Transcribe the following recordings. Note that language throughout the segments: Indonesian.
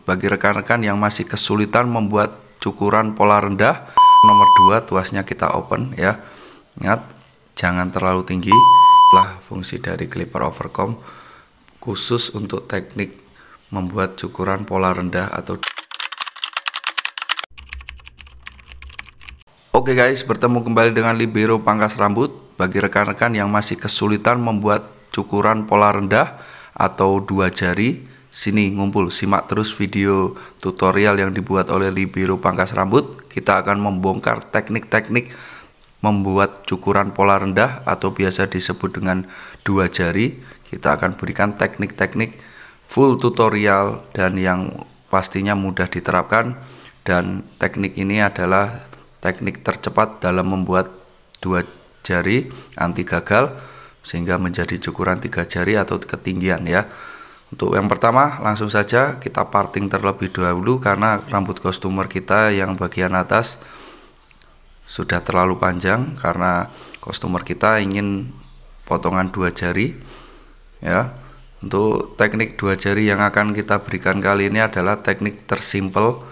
bagi rekan-rekan yang masih kesulitan membuat cukuran pola rendah. Nomor 2, tuasnya kita open ya. Ingat, jangan terlalu tinggi. Itulah fungsi dari clipper overcomb khusus untuk teknik membuat cukuran pola rendah atau. Oke guys, bertemu kembali dengan Libero pangkas rambut. Bagi rekan-rekan yang masih kesulitan membuat cukuran pola rendah atau 2 jari, sini ngumpul, simak terus video tutorial yang dibuat oleh Libero pangkas rambut. Kita akan membongkar teknik-teknik membuat cukuran pola rendah atau biasa disebut dengan 2 jari. Kita akan berikan teknik-teknik full tutorial dan yang pastinya mudah diterapkan, dan teknik ini adalah teknik tercepat dalam membuat 2 jari anti gagal sehingga menjadi cukuran 3 jari atau ketinggian ya. Untuk yang pertama, langsung saja kita parting terlebih dahulu karena rambut customer kita yang bagian atas sudah terlalu panjang, karena customer kita ingin potongan 2 jari ya. Untuk teknik 2 jari yang akan kita berikan kali ini adalah teknik tersimpel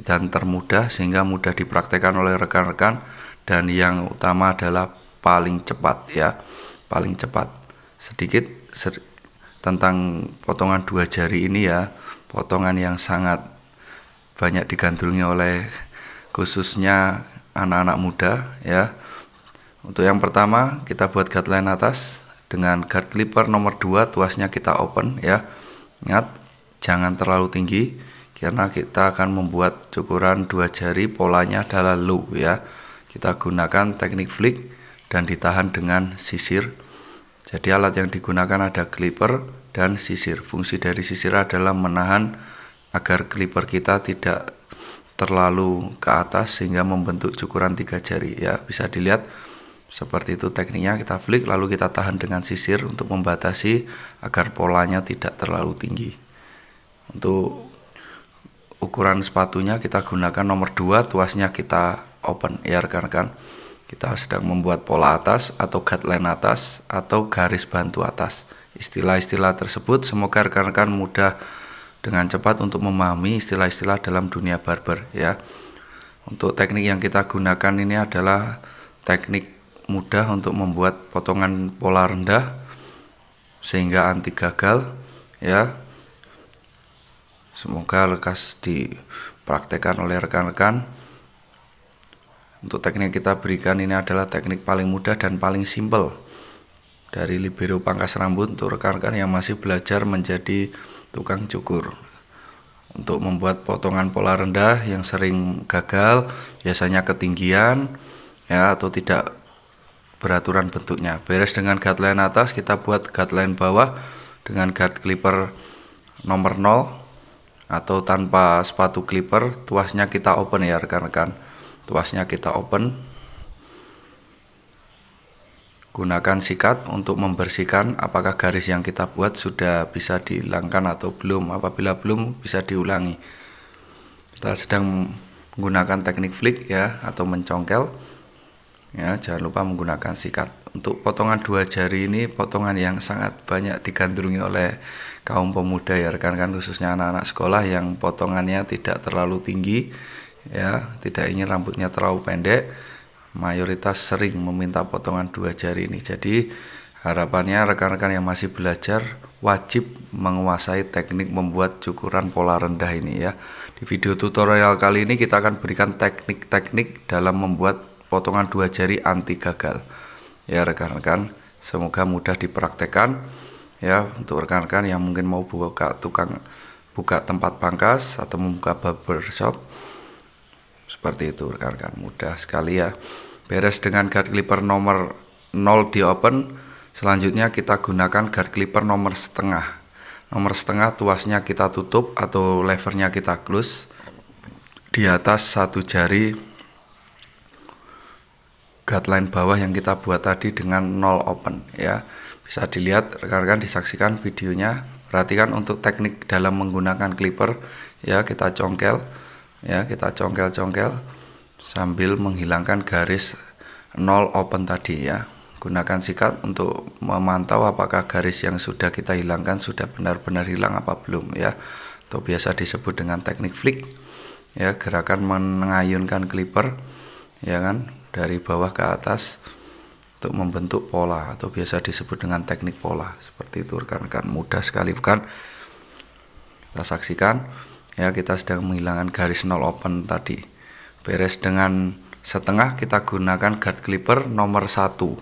dan termudah sehingga mudah dipraktekkan oleh rekan-rekan, dan yang utama adalah paling cepat ya, paling cepat. Sedikit tentang potongan 2 jari ini ya, potongan yang sangat banyak digandrungi oleh khususnya anak-anak muda ya. Untuk yang pertama, kita buat guideline atas dengan guard clipper nomor 2, tuasnya kita open ya. Ingat, jangan terlalu tinggi karena kita akan membuat cukuran 2 jari, polanya adalah low ya. Kita gunakan teknik flick dan ditahan dengan sisir. Jadi alat yang digunakan ada clipper dan sisir. Fungsi dari sisir adalah menahan agar clipper kita tidak terlalu ke atas sehingga membentuk cukuran 3 jari ya. Bisa dilihat seperti itu tekniknya. Kita flick lalu kita tahan dengan sisir untuk membatasi agar polanya tidak terlalu tinggi. Untuk ukuran sepatunya kita gunakan nomor 2, tuasnya kita open ya rekan-rekan. Kita sedang membuat pola atas atau guideline atas atau garis bantu atas. Istilah-istilah tersebut semoga rekan-rekan mudah dengan cepat untuk memahami istilah-istilah dalam dunia barber ya. Untuk teknik yang kita gunakan ini adalah teknik mudah untuk membuat potongan pola rendah sehingga anti gagal ya. Semoga lekas dipraktekkan oleh rekan-rekan. Untuk teknik yang kita berikan ini adalah teknik paling mudah dan paling simpel dari Libero pangkas rambut untuk rekan-rekan yang masih belajar menjadi tukang cukur. Untuk membuat potongan pola rendah yang sering gagal, biasanya ketinggian ya atau tidak beraturan bentuknya. Beres dengan guideline atas, kita buat guideline bawah dengan guard clipper nomor 0 atau tanpa sepatu clipper. Tuasnya kita open ya rekan-rekan. Tuasnya kita open. Gunakan sikat untuk membersihkan apakah garis yang kita buat sudah bisa dihilangkan atau belum. Apabila belum, bisa diulangi. Kita sedang menggunakan teknik flick ya atau mencongkel ya, jangan lupa menggunakan sikat. Untuk potongan 2 jari ini potongan yang sangat banyak digandrungi oleh kaum pemuda ya rekan-rekan, khususnya anak-anak sekolah yang potongannya tidak terlalu tinggi ya, tidak ingin rambutnya terlalu pendek. Mayoritas sering meminta potongan 2 jari ini. Jadi harapannya rekan-rekan yang masih belajar wajib menguasai teknik membuat cukuran pola rendah ini ya. Di video tutorial kali ini kita akan berikan teknik-teknik dalam membuat potongan 2 jari anti gagal ya rekan-rekan. Semoga mudah dipraktekkan ya untuk rekan-rekan yang mungkin mau buka tempat pangkas atau membuka barbershop. Seperti itu rekan-rekan, mudah sekali ya. Beres dengan guard clipper nomor 0 di open. Selanjutnya kita gunakan guard clipper nomor setengah. Nomor setengah tuasnya kita tutup atau levernya kita close. Di atas 1 jari guideline bawah yang kita buat tadi dengan 0 open ya. Bisa dilihat rekan-rekan, disaksikan videonya. Perhatikan untuk teknik dalam menggunakan clipper ya, kita congkel ya, kita congkel-congkel sambil menghilangkan garis 0 open tadi ya. Gunakan sikat untuk memantau apakah garis yang sudah kita hilangkan sudah benar-benar hilang apa belum ya. atau biasa disebut dengan teknik flick, ya, gerakan mengayunkan clipper, ya kan, dari bawah ke atas untuk membentuk pola atau biasa disebut dengan teknik pola. Seperti itu rekan-rekan, mudah sekali bukan? Kita saksikan, ya, kita sedang menghilangkan garis 0 open tadi. Beres dengan setengah, kita gunakan guard clipper nomor 1,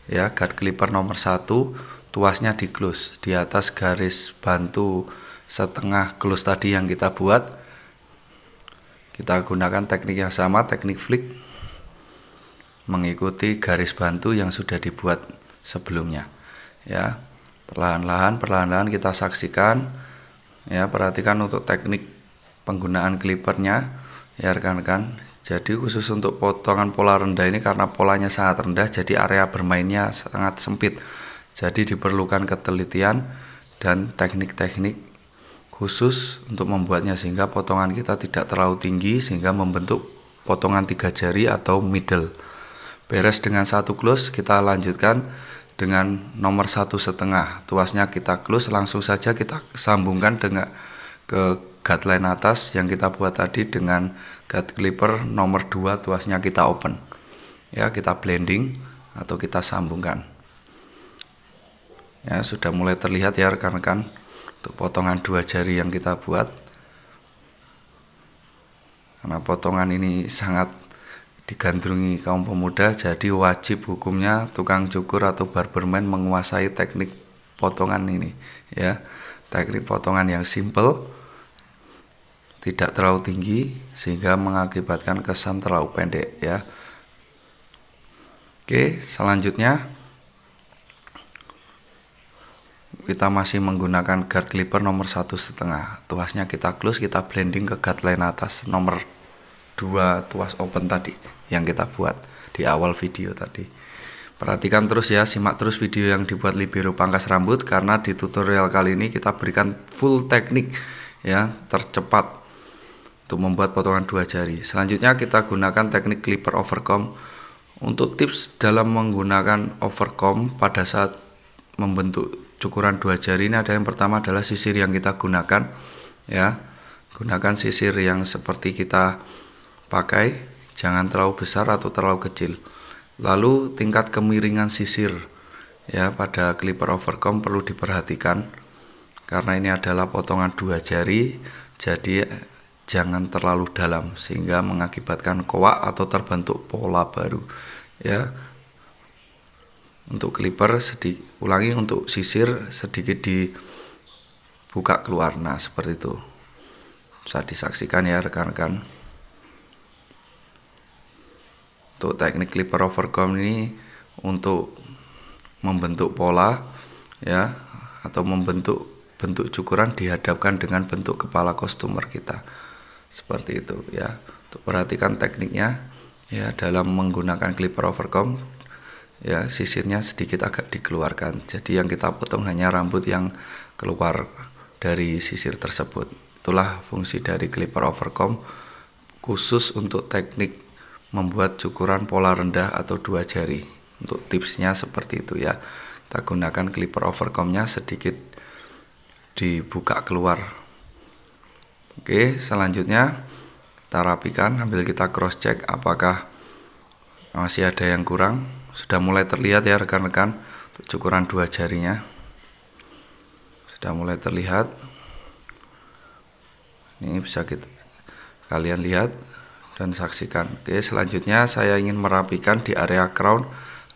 ya, guard clipper nomor 1, tuasnya di close di atas garis bantu setengah close tadi yang kita buat. Kita gunakan teknik yang sama, teknik flick, mengikuti garis bantu yang sudah dibuat sebelumnya, ya. Perlahan-lahan kita saksikan, ya, perhatikan untuk teknik penggunaan clippernya, ya rekan-rekan. Jadi khusus untuk potongan pola rendah ini, karena polanya sangat rendah, jadi area bermainnya sangat sempit. Jadi diperlukan ketelitian dan teknik-teknik khusus untuk membuatnya sehingga potongan kita tidak terlalu tinggi sehingga membentuk potongan 3 jari atau middle. Beres dengan 1 close, kita lanjutkan dengan nomor 1,5. Tuasnya kita close, langsung saja kita sambungkan dengan ke guideline atas yang kita buat tadi dengan guard clipper nomor 2, tuasnya kita open. Ya, kita blending atau kita sambungkan. Ya, sudah mulai terlihat ya rekan-rekan untuk potongan 2 jari yang kita buat. Karena potongan ini sangat digandrungi kaum pemuda, jadi wajib hukumnya tukang cukur atau barberman menguasai teknik potongan ini, ya. Teknik potongan yang simple, tidak terlalu tinggi sehingga mengakibatkan kesan terlalu pendek, ya. Oke, selanjutnya kita masih menggunakan guard clipper nomor 1,5. Tuasnya kita close, kita blending ke guideline atas nomor 2 tuas open tadi yang kita buat di awal video tadi. Perhatikan terus ya, simak terus video yang dibuat libero pangkas rambut, karena di tutorial kali ini kita berikan full teknik, ya, tercepat untuk membuat potongan 2 jari. Selanjutnya kita gunakan teknik clipper overcomb. Untuk tips dalam menggunakan overcomb pada saat membentuk cukuran 2 jari ini ada yang pertama adalah sisir yang kita gunakan, ya. Gunakan sisir yang seperti kita pakai, jangan terlalu besar atau terlalu kecil. Lalu tingkat kemiringan sisir, ya, pada clipper overcomb perlu diperhatikan karena ini adalah potongan 2 jari, jadi jangan terlalu dalam sehingga mengakibatkan koak atau terbentuk pola baru, ya. Untuk clipper ulangi, untuk sisir sedikit dibuka keluar, nah seperti itu. Bisa disaksikan ya rekan-rekan. Untuk teknik clipper overcomb ini untuk membentuk pola, ya, atau membentuk bentuk cukuran dihadapkan dengan bentuk kepala customer kita. Seperti itu, ya. Untuk perhatikan tekniknya, ya, dalam menggunakan clipper overcomb, ya, sisirnya sedikit agak dikeluarkan. Jadi yang kita potong hanya rambut yang keluar dari sisir tersebut. Itulah fungsi dari clipper overcomb khusus untuk teknik membuat cukuran pola rendah atau 2 jari. Untuk tipsnya seperti itu, ya. Kita gunakan clipper overcombnya sedikit dibuka keluar. Oke, selanjutnya kita rapikan sambil kita cross check apakah masih ada yang kurang. Sudah mulai terlihat ya rekan-rekan untuk cukuran 2 jarinya. Sudah mulai terlihat. Ini bisa kalian lihat dan saksikan. Oke, selanjutnya saya ingin merapikan di area crown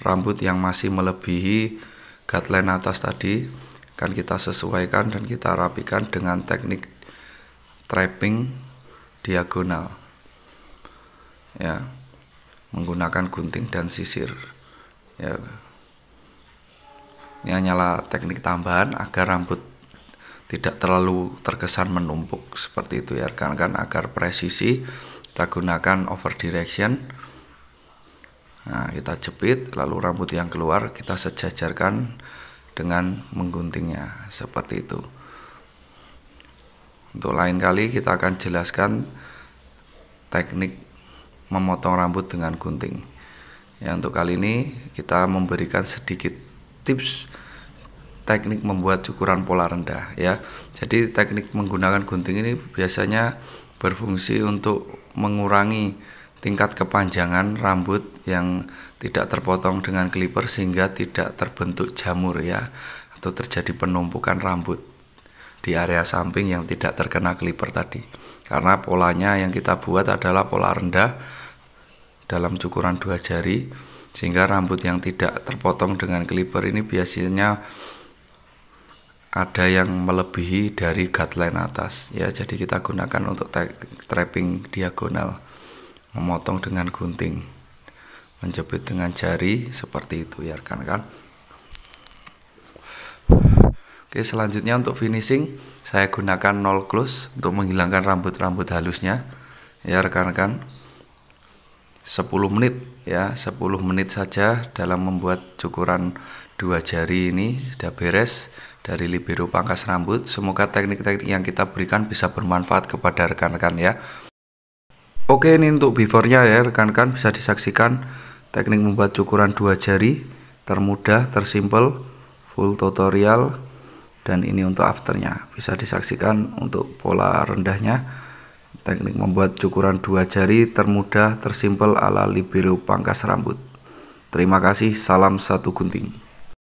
rambut yang masih melebihi guideline atas tadi. Akan kita sesuaikan dan kita rapikan dengan teknik trapping diagonal, ya, menggunakan gunting dan sisir, ya. Ini hanyalah teknik tambahan agar rambut tidak terlalu terkesan menumpuk seperti itu ya rekan-rekan. Agar presisi kita gunakan over direction. Nah, kita jepit, lalu rambut yang keluar kita sejajarkan dengan mengguntingnya seperti itu. Untuk lain kali kita akan jelaskan teknik memotong rambut dengan gunting. Ya, untuk kali ini kita memberikan sedikit tips teknik membuat cukuran pola rendah ya. Jadi teknik menggunakan gunting ini biasanya berfungsi untuk mengurangi tingkat kepanjangan rambut yang tidak terpotong dengan clipper sehingga tidak terbentuk jamur ya, atau terjadi penumpukan rambut di area samping yang tidak terkena clipper tadi. Karena polanya yang kita buat adalah pola rendah dalam cukuran 2 jari, sehingga rambut yang tidak terpotong dengan clipper ini biasanya ada yang melebihi dari guideline atas ya. Jadi kita gunakan untuk trapping diagonal, memotong dengan gunting, menjepit dengan jari seperti itu ya rekan-rekan. Oke, selanjutnya untuk finishing saya gunakan nol close untuk menghilangkan rambut-rambut halusnya ya rekan-rekan. 10 menit ya, 10 menit saja dalam membuat cukuran 2 jari ini sudah beres dari libero pangkas rambut. Semoga teknik-teknik yang kita berikan bisa bermanfaat kepada rekan-rekan ya. Oke, ini untuk before-nya ya rekan-rekan, bisa disaksikan teknik membuat cukuran 2 jari termudah, tersimpel, full tutorial. Dan ini untuk afternya, bisa disaksikan untuk pola rendahnya, teknik membuat cukuran 2 jari termudah, tersimpel ala libero pangkas rambut. Terima kasih, salam satu gunting.